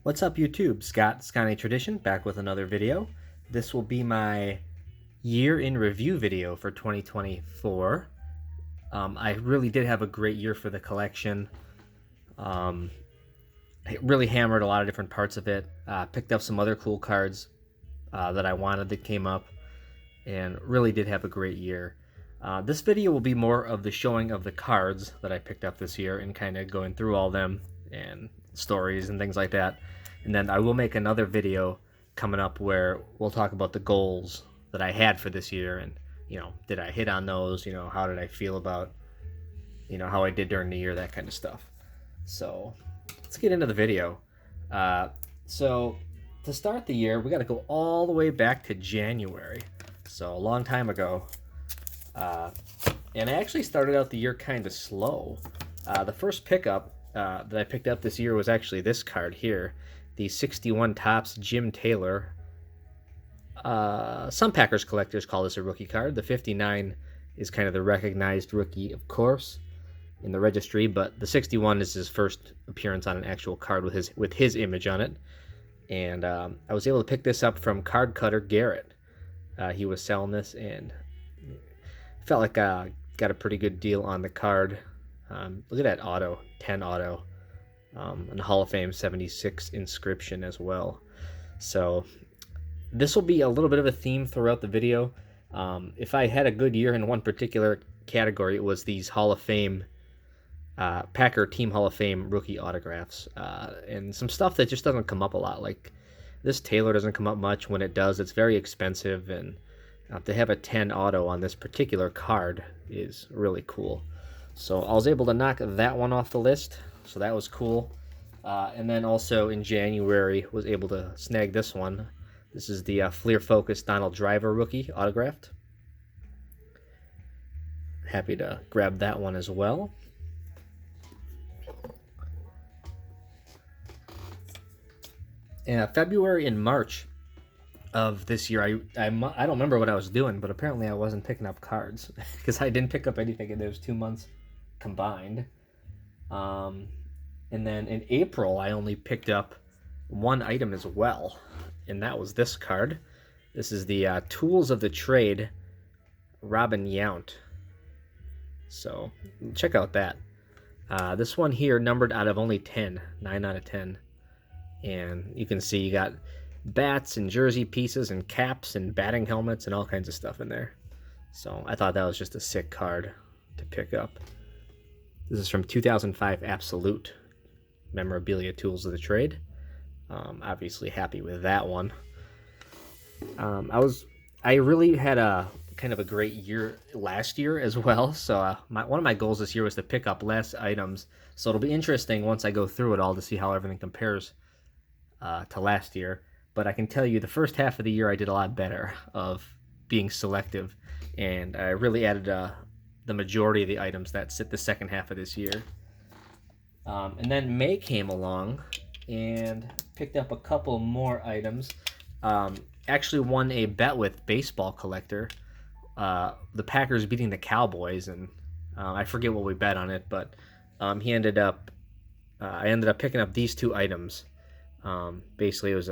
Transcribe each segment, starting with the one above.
What's up YouTube? Scott, Sconny Tradition, back with another video. This will be my year in review video for 2024. I really did have a great year for the collection. I really hammered a lot of different parts of it. Picked up some other cool cards that I wanted that came up, and really did have a great year. This video will be more of the showing of the cards that I picked up this year and kind of going through all them and stories and things like that. And then I will make another video coming up where we'll talk about the goals that I had for this year and, did I hit on those? How did I feel about, how I did during the year, that kind of stuff. So let's get into the video. So to start the year, we got to go all the way back to January. So a long time ago. And I actually started out the year kind of slow. The first pickup that I picked up this year was actually this card here, the 61 Topps Jim Taylor. Some Packers collectors call this a rookie card. The 59 is kind of the recognized rookie, of course, in the registry, but the 61 is his first appearance on an actual card with his image on it. And I was able to pick this up from Card Cutter Garrett. He was selling this, and felt like I got a pretty good deal on the card. Look at that auto, 10 auto, and Hall of Fame 76 inscription as well. So this will be a little bit of a theme throughout the video. If I had a good year in one particular category, it was these Hall of Fame, Packer Team Hall of Fame rookie autographs, and some stuff that just doesn't come up a lot. Like this Taylor doesn't come up much. When it does, it's very expensive, and to have a 10 auto on this particular card is really cool. So I was able to knock that one off the list, so that was cool. And then also in January was able to snag this one. This is the Fleer Focus Donald Driver rookie autographed. Happy to grab that one as well. February and March of this year, I don't remember what I was doing, but apparently I wasn't picking up cards because I didn't pick up anything in those 2 months combined. And then in April, I only picked up one item as well, and that was this card. This is the Tools of the Trade Robin Yount. So check out that. This one here numbered out of only 10, 9 out of 10. And you can see you got bats and jersey pieces and caps and batting helmets and all kinds of stuff in there. So I thought that was just a sick card to pick up. This is from 2005 Absolute Memorabilia Tools of the Trade. Obviously happy with that one. I really had a kind of a great year last year as well. So one of my goals this year was to pick up less items. So it'll be interesting once I go through it all to see how everything compares to last year. But I can tell you the first half of the year I did a lot better of being selective, and I really added the majority of the items that sit the second half of this year. And then May came along and picked up a couple more items. Actually won a bet with Baseball Collector, the Packers beating the Cowboys, and I forget what we bet on it, but I ended up picking up these two items. Basically, it was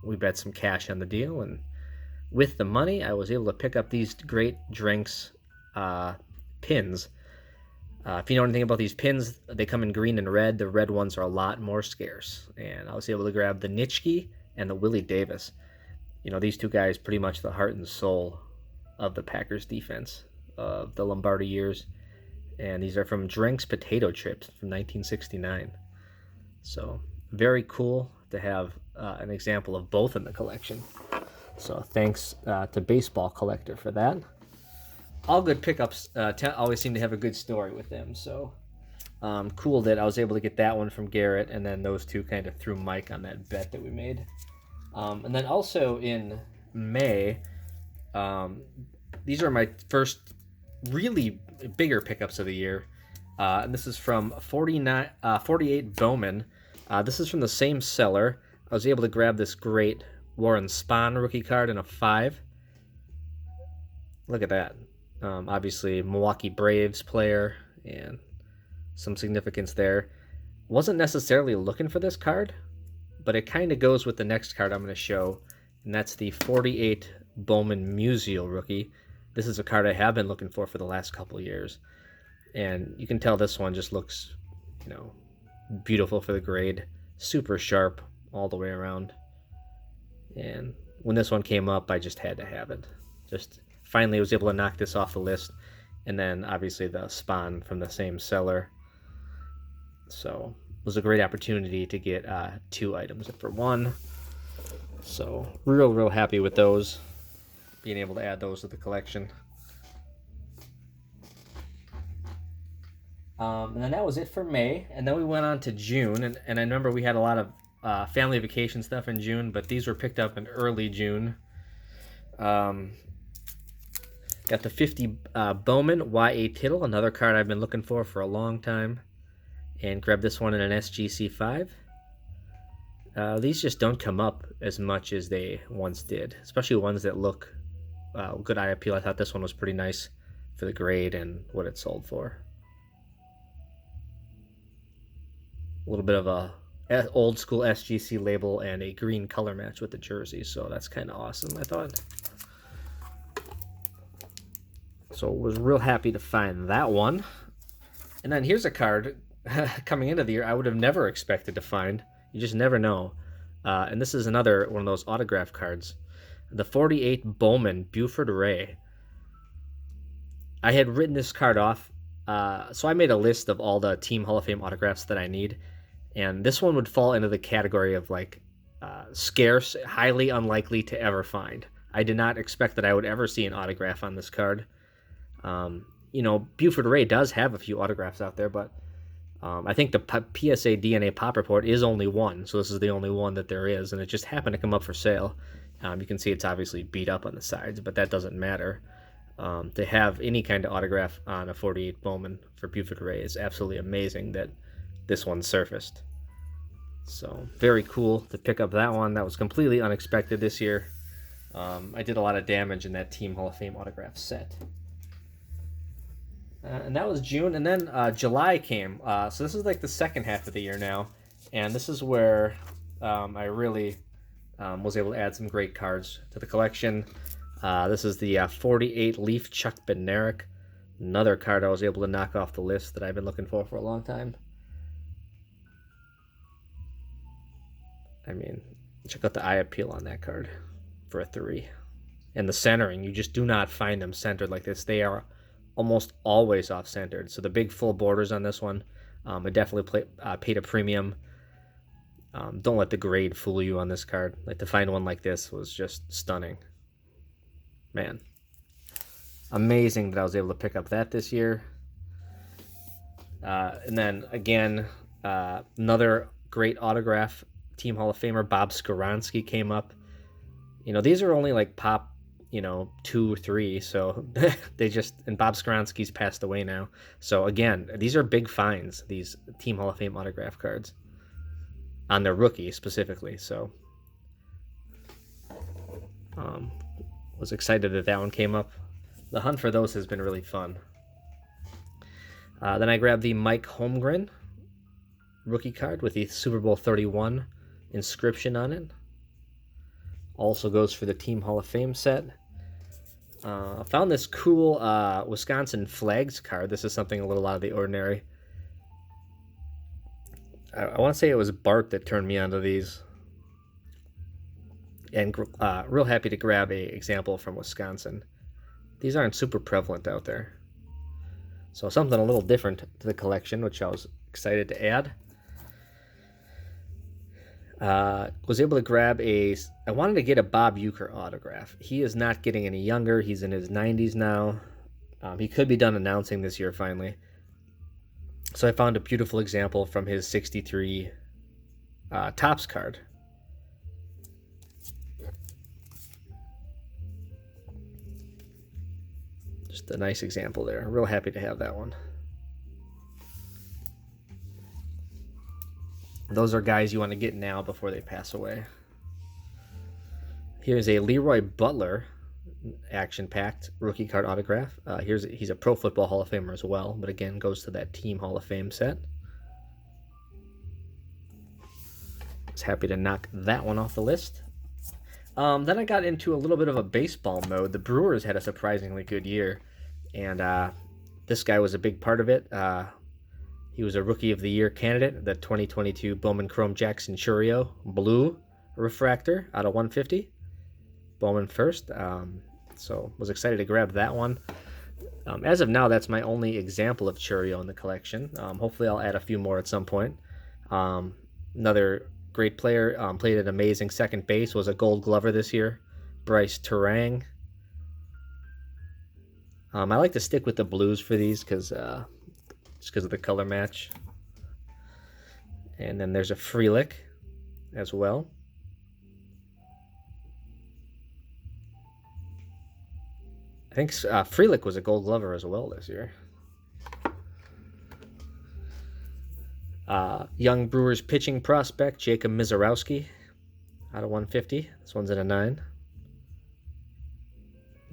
we bet some cash on the deal, and with the money, I was able to pick up these great Drinks pins. If you know anything about these pins, they come in green and red. The red ones are a lot more scarce, and I was able to grab the Nitschke and the Willie Davis. These two guys pretty much the heart and soul of the Packers defense of the Lombardi years, and these are from Drinks Potato Chips from 1969. So very cool to have an example of both in the collection. So thanks to Baseball Collector for that. All good pickups always seem to have a good story with them. So cool that I was able to get that one from Garrett, and then those two kind of threw Mike on that bet that we made. And then also in May, these are my first really bigger pickups of the year. And this is from 48 Bowman. This is from the same seller. I was able to grab this great Warren Spahn rookie card in a 5. Look at that. Obviously, Milwaukee Braves player, and some significance there. Wasn't necessarily looking for this card, but it kind of goes with the next card I'm going to show, and that's the 48 Bowman Musial rookie. This is a card I have been looking for the last couple of years, and you can tell this one just looks, beautiful for the grade, super sharp all the way around. And when this one came up, I just had to have it. Just finally was able to knock this off the list, and then obviously the Spawn from the same seller. So it was a great opportunity to get 2 items for 1. So real happy with those, being able to add those to the collection. And then that was it for May, and then we went on to June, and I remember we had a lot of family vacation stuff in June, but these were picked up in early June. Got the 50 Bowman Y.A. Tittle, another card I've been looking for a long time, and grabbed this one in an SGC5. These just don't come up as much as they once did, especially ones that look good eye appeal. I thought this one was pretty nice for the grade and what it sold for. A little bit of a old school SGC label and a green color match with the jersey, so that's kind of awesome, I thought. So was real happy to find that one. And then here's a card coming into the year I would have never expected to find. You just never know. And this is another one of those autograph cards. The 48 Bowman Buford Ray. I had written this card off, so I made a list of all the Team Hall of Fame autographs that I need. And this one would fall into the category of like scarce, highly unlikely to ever find. I did not expect that I would ever see an autograph on this card. Buford Ray does have a few autographs out there, but I think the PSA DNA Pop Report is only one, so this is the only one that there is, and it just happened to come up for sale. You can see it's obviously beat up on the sides, but that doesn't matter. To have any kind of autograph on a 48 Bowman for Buford Ray is absolutely amazing that this one surfaced. So very cool to pick up that one. That was completely unexpected this year. I did a lot of damage in that Team Hall of Fame autograph set. And that was June, and then July came. So this is like the second half of the year now, and this is where I really was able to add some great cards to the collection. This is the 48 Leaf Chuck Bednarik, another card I was able to knock off the list that I've been looking for a long time. I mean, check out the eye appeal on that card for a 3. And the centering, you just do not find them centered like this. They are almost always off-centered. So the big full borders on this one, I definitely paid a premium. Don't let the grade fool you on this card. Like, to find one like this was just stunning. Man, amazing that I was able to pick up that this year. And then again, another great autograph, Team Hall of Famer Bob Skoronski came up. These are only like pop, 2 or 3, so and Bob Skoronski's passed away now. So again, these are big finds, these Team Hall of Fame autograph cards on their rookie specifically. So was excited that one came up. The hunt for those has been really fun. Then I grabbed the Mike Holmgren rookie card with the Super Bowl 31 inscription on it. Also goes for the Team Hall of Fame set. I found this cool Wisconsin Flags card. This is something a little out of the ordinary. I want to say it was Bart that turned me onto these. And real happy to grab a example from Wisconsin. These aren't super prevalent out there. So something a little different to the collection, which I was excited to add. Was able to grab I wanted to get a Bob Uecker autograph. He is not getting any younger. He's in his 90s now. He could be done announcing this year finally. So I found a beautiful example from his 63 Topps card. Just a nice example there. Real happy to have that one. Those are guys you want to get now before they pass away. Here's a Leroy Butler action-packed rookie card autograph. He's a Pro Football Hall of Famer as well, but again goes to that Team Hall of Fame set. was happy to knock that one off the list. Then I got into a little bit of a baseball mode. The Brewers had a surprisingly good year, and this guy was a big part of it. He was a Rookie of the Year candidate, the 2022 Bowman Chrome Jackson Chourio Blue Refractor out of 150. Bowman first, so was excited to grab that one. As of now, that's my only example of Chourio in the collection. Hopefully I'll add a few more at some point. Another great player, played an amazing second base, was a Gold Glover this year, Bryce Turang. I like to stick with the blues for these just because of the color match. And then there's a Frelick as well. I think Frelick was a Gold Glover as well this year. Young Brewers pitching prospect Jacob Misiorowski out of 150. This one's in a 9.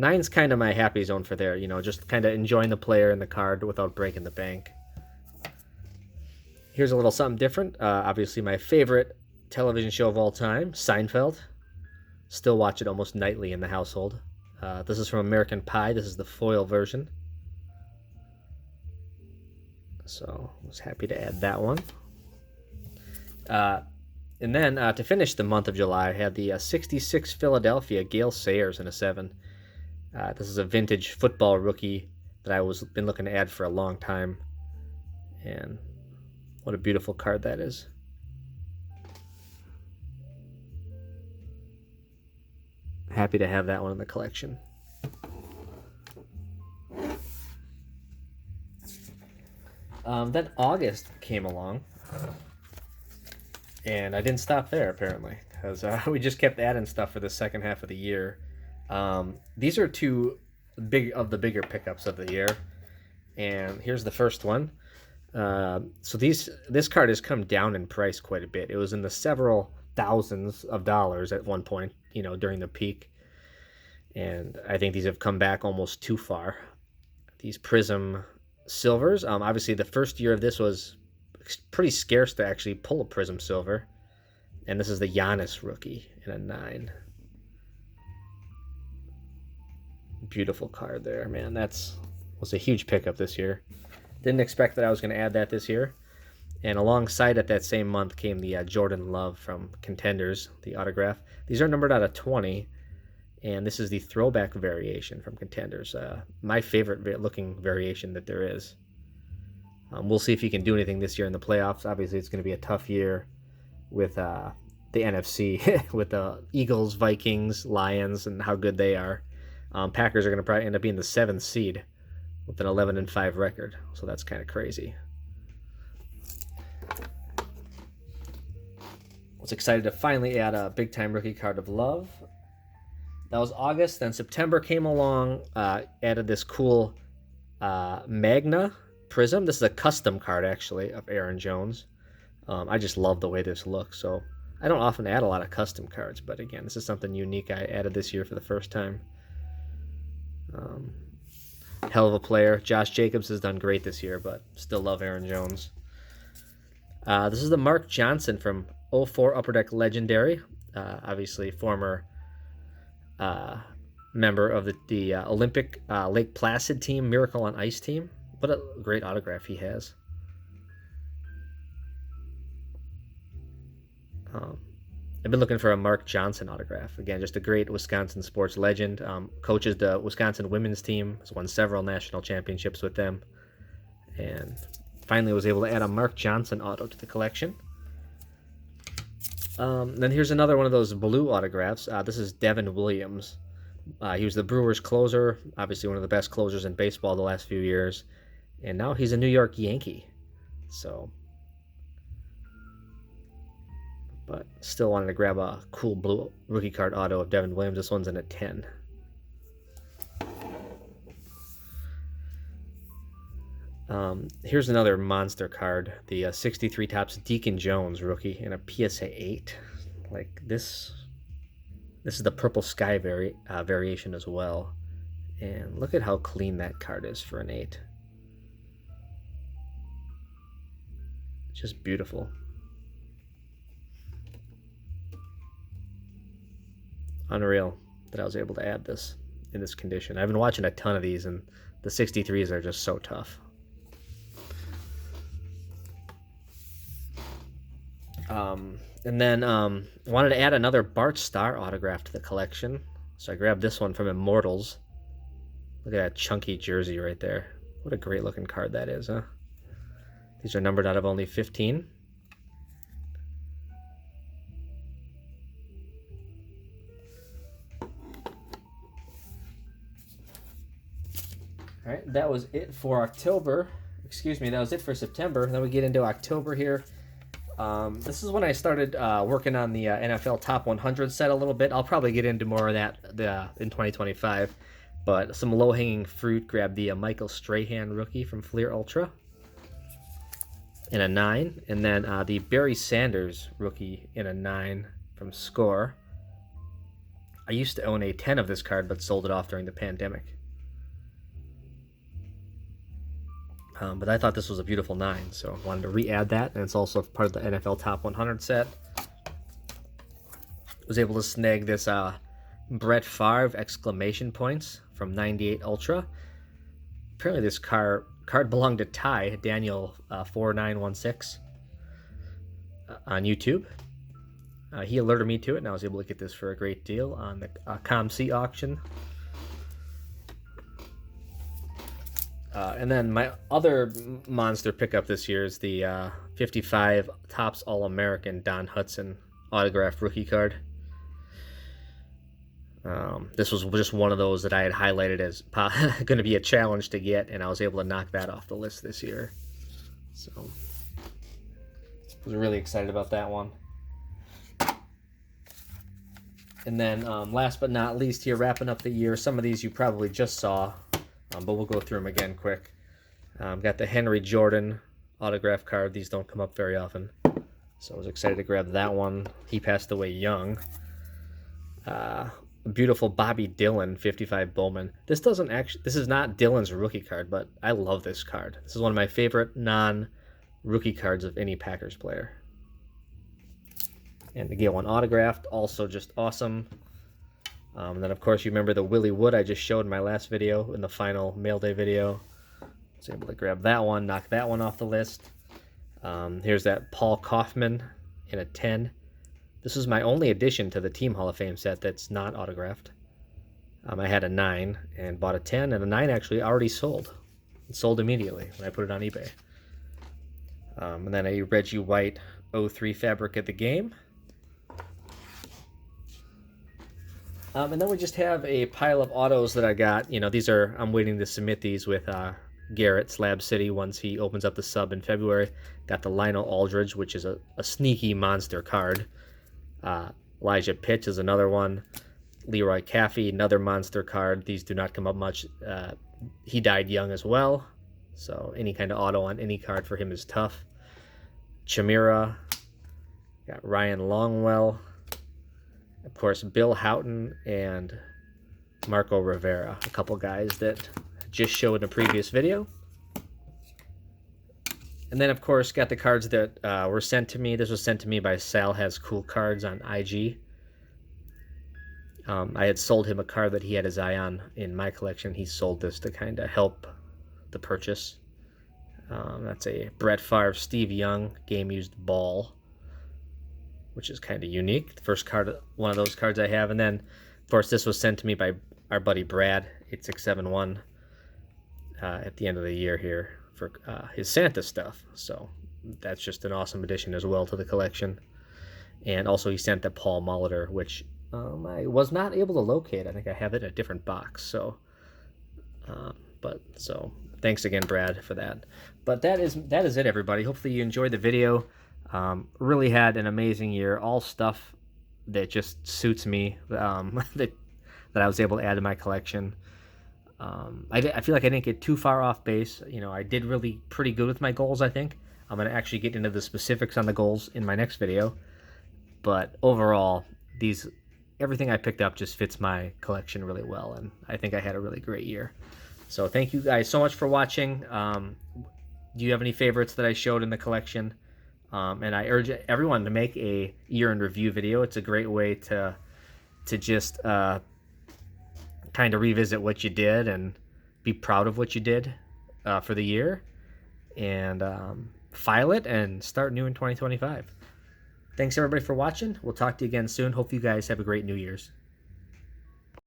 9's kind of my happy zone for there, just kind of enjoying the player and the card without breaking the bank. Here's a little something different. Obviously my favorite television show of all time, Seinfeld. Still watch it almost nightly in the household. This is from American Pie. This is the foil version. So I was happy to add that one. And then to finish the month of July, I had the 66 Philadelphia Gale Sayers in a 7. This is a vintage football rookie that I was been looking to add for a long time. And what a beautiful card that is. Happy to have that one in the collection. Then August came along, and I didn't stop there apparently, because we just kept adding stuff for the second half of the year. These are two of the bigger pickups of the year, and here's the first one. So this card has come down in price quite a bit. It was in the several thousands of dollars at one point, during the peak, and I think these have come back almost too far. These Prism Silvers. Obviously the first year of this was pretty scarce to actually pull a Prism Silver, and this is the Giannis rookie in a 9. Beautiful card there, man. Was a huge pickup this year. Didn't expect that I was going to add that this year. And alongside it that same month came the Jordan Love from Contenders, the autograph. These are numbered out of 20, and this is the throwback variation from Contenders. My favorite looking variation that there is. We'll see if he can do anything this year in the playoffs. Obviously, it's going to be a tough year with the NFC, with the Eagles, Vikings, Lions, and how good they are. Packers are going to probably end up being the 7th seed with an 11-5 record, so that's kind of crazy. Was excited to finally add a big-time rookie card of Love. That was August. Then September came along, added this cool Magna Prism. This is a custom card, actually, of Aaron Jones. I just love the way this looks. So I don't often add a lot of custom cards, but again, this is something unique I added this year for the first time. Hell of a player. Josh Jacobs has done great this year, but still love Aaron Jones. This is the Mark Johnson from 04 Upper Deck Legendary. Obviously, former member of the Olympic Lake Placid team, Miracle on Ice team. What a great autograph he has. I've been looking for a Mark Johnson autograph. Again, just a great Wisconsin sports legend. Coaches the Wisconsin women's team. Has won several national championships with them. And finally was able to add a Mark Johnson auto to the collection. Then here's another one of those blue autographs. This is Devin Williams. He was the Brewers closer, obviously one of the best closers in baseball the last few years. And now he's a New York Yankee. So, but still wanted to grab a cool blue rookie card auto of Devin Williams. This one's in a 10. Here's another monster card, the 63 Topps Deacon Jones rookie in a PSA 8. Like this is the Purple Sky variation as well. And look at how clean that card is for an 8. Just beautiful. unreal that I was able to add this in this condition. I've been watching a ton of these, and the 63s are just so tough. And then wanted to add another Bart Starr autograph to the collection, so I grabbed this one from Immortals. Look at that chunky jersey right there. What a great looking card that is, huh? These are numbered out of only 15. All right, that was it for October. Excuse me, that was it for September. Then we get into October here. This is when I started working on the NFL Top 100 set a little bit. I'll probably get into more of that in 2025. But some low-hanging fruit, grabbed the Michael Strahan rookie from Fleer Ultra in a 9. And then the Barry Sanders rookie in a 9 from Score. I used to own a 10 of this card, but sold it off during the pandemic. But I thought this was a beautiful 9, so I wanted to re-add that, and it's also part of the NFL Top 100 set. Was able to snag this Brett Favre exclamation points from 98 Ultra. Apparently this card belonged to Ty, Daniel 4916 on YouTube. He alerted me to it, and I was able to get this for a great deal on the ComC auction. And then my other monster pickup this year is the 55 Topps All-American Don Hutson autographed rookie card. This was just one of those that I had highlighted as going to be a challenge to get, and I was able to knock that off the list this year. So I was really excited about that one. And then last but not least here, wrapping up the year, some of these you probably just saw, but we'll go through them again quick. Got the Henry Jordan autograph card. These don't come up very often, so I was excited to grab that one. He passed away young. Beautiful Bobby Dillon 55 Bowman. This is not Dillon's rookie card, but I love this card. This is one of my favorite non-rookie cards of any Packers player. And to get one autographed, also just awesome. And then of course you remember the Willie Wood I just showed in my last video, in the final mail day video. I was able to grab that one, knock that one off the list. Here's that Paul Kaufman in a 10. This is my only addition to the Team Hall of Fame set that's not autographed. I had a 9 and bought a 10, and the 9 actually already sold. It sold immediately when I put it on eBay. And then a Reggie White 03 Fabric at the Game. And then we just have a pile of autos that I got. You know, these are, I'm waiting to submit these with Garrett Slab City once he opens up the sub in February. Got the Lionel Aldridge, which is a sneaky monster card. Elijah Pitch is another one. Leroy Caffey, another monster card. These do not come up much. He died young as well, so any kind of auto on any card for him is tough. Chimera, got Ryan Longwell, of course Bill Houghton and Marco Rivera, a couple guys that just showed in a previous video. And then, of course, got the cards that were sent to me. This was sent to me by Sal Has Cool Cards on IG. I had sold him a card that he had his eye on in my collection. He sold this to kind of help the purchase. That's a Brett Favre Steve Young game-used ball, which is kind of unique. The first card, one of those cards I have. And then, of course, this was sent to me by our buddy Brad, 8671, at the end of the year here, for his Santa stuff. So that's just an awesome addition as well to the collection. And also he sent the Paul Molitor, which I was not able to locate. I think I have it in a different box. So so thanks again, Brad, for that. But that is it, everybody. Hopefully you enjoyed the video. Really had an amazing year. All stuff that just suits me, that I was able to add to my collection. I feel like I didn't get too far off base. You know, I did really pretty good with my goals, I think. I'm going to actually get into the specifics on the goals in my next video. But overall, everything I picked up just fits my collection really well, and I think I had a really great year. So thank you guys so much for watching. Do you have any favorites that I showed in the collection? And I urge everyone to make a year in review video. It's a great way to to just kind of revisit what you did and be proud of what you did for the year, and file it and start new in 2025. Thanks everybody for watching. We'll talk to you again soon. Hope you guys have a great New Year's.